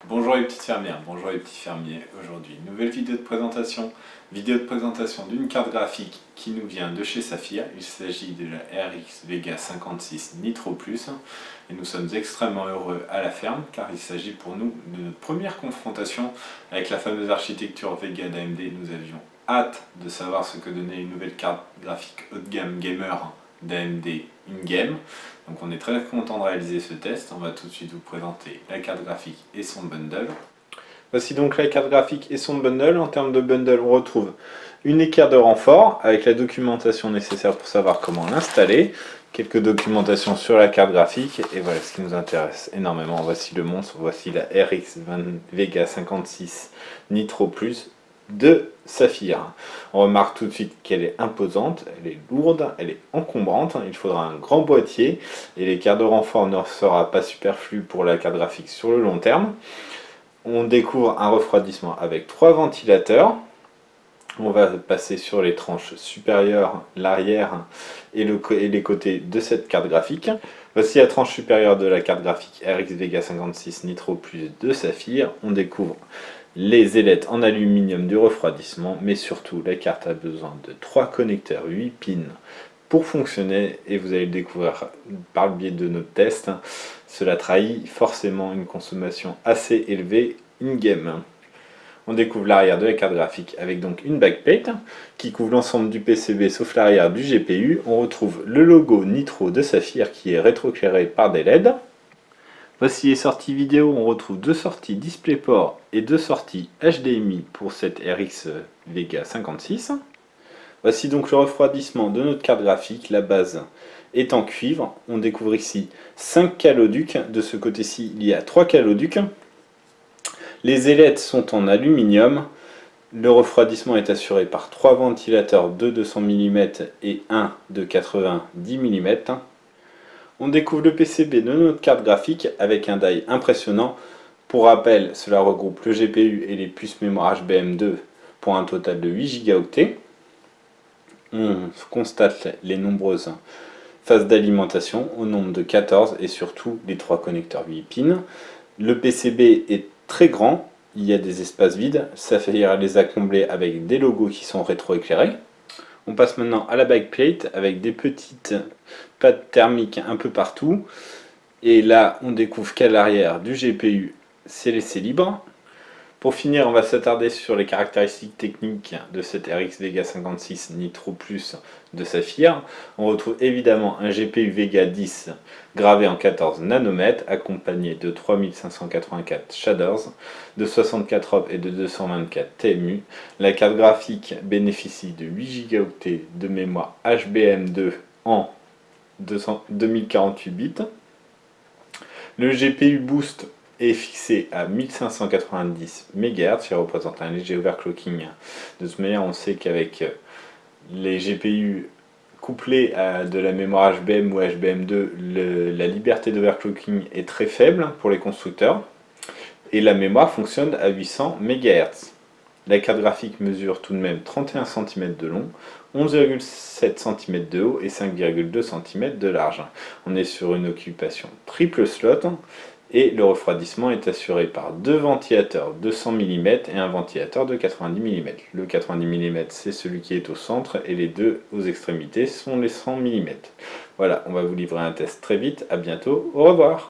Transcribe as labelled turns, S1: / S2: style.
S1: Bonjour les petites fermières, bonjour les petits fermiers. Aujourd'hui, nouvelle vidéo de présentation d'une carte graphique qui nous vient de chez Saphir. Il s'agit de la RX Vega 56 Nitro Plus et nous sommes extrêmement heureux à la ferme car il s'agit pour nous de notre première confrontation avec la fameuse architecture Vega d'AMD. Nous avions hâte de savoir ce que donnait une nouvelle carte graphique haut de gamme gamer d'AMD in-game. Donc on est très content de réaliser ce test. On va tout de suite vous présenter la carte graphique et son bundle. Voici donc la carte graphique et son bundle. En termes de bundle, on retrouve une équerre de renfort avec la documentation nécessaire pour savoir comment l'installer, quelques documentations sur la carte graphique et voilà ce qui nous intéresse énormément. Voici le monstre, voici la RX Vega 56 Nitro Plus de Saphir. On remarque tout de suite qu'elle est imposante, elle est lourde, elle est encombrante, il faudra un grand boîtier et l'écart de renfort ne sera pas superflu pour la carte graphique sur le long terme. On découvre un refroidissement avec 3 ventilateurs. On va passer sur les tranches supérieures, l'arrière et les côtés de cette carte graphique. Voici la tranche supérieure de la carte graphique RX Vega 56 Nitro Plus de Saphir. On découvre les ailettes en aluminium du refroidissement, mais surtout la carte a besoin de 3 connecteurs 8 pins pour fonctionner et vous allez le découvrir par le biais de notre test. Cela trahit forcément une consommation assez élevée in-game. On découvre l'arrière de la carte graphique avec donc une backplate qui couvre l'ensemble du PCB sauf l'arrière du GPU. On retrouve le logo Nitro de Saphir qui est rétroéclairé par des LED. Voici les sorties vidéo, on retrouve 2 sorties DisplayPort et 2 sorties HDMI pour cette RX Vega 56. Voici donc le refroidissement de notre carte graphique, la base est en cuivre. On découvre ici 5 caloducs, de ce côté-ci il y a 3 caloducs. Les ailettes sont en aluminium. Le refroidissement est assuré par 3 ventilateurs de 200 mm et 1 de 90 mm. On découvre le PCB de notre carte graphique avec un die impressionnant. Pour rappel, cela regroupe le GPU et les puces mémoire HBM2 pour un total de 8 Go. On constate les nombreuses phases d'alimentation au nombre de 14 et surtout les 3 connecteurs 8 pins. Le PCB est très grand, il y a des espaces vides, ça fait les a comblés avec des logos qui sont rétroéclairés. On passe maintenant à la backplate avec des petites pattes thermiques un peu partout. Et là, on découvre qu'à l'arrière du GPU, c'est laissé libre. Pour finir, on va s'attarder sur les caractéristiques techniques de cette RX Vega 56 Nitro Plus de Saphir. On retrouve évidemment un GPU Vega 10 gravé en 14 nanomètres, accompagné de 3584 shaders, de 64 ops et de 224 TMU. La carte graphique bénéficie de 8 Go de mémoire HBM2 en 2048 bits. Le GPU Boost est fixé à 1590 MHz, qui représente un léger overclocking. De toute manière, on sait qu'avec les GPU couplés à de la mémoire HBM ou HBM2, la liberté d'overclocking est très faible pour les constructeurs, et la mémoire fonctionne à 800 MHz. La carte graphique mesure tout de même 31 cm de long, 11,7 cm de haut et 5,2 cm de large. On est sur une occupation triple slot. Et le refroidissement est assuré par 2 ventilateurs de 100 mm et un ventilateur de 90 mm. Le 90 mm c'est celui qui est au centre et les deux aux extrémités sont les 100 mm. Voilà, on va vous livrer un test très vite, à bientôt, au revoir.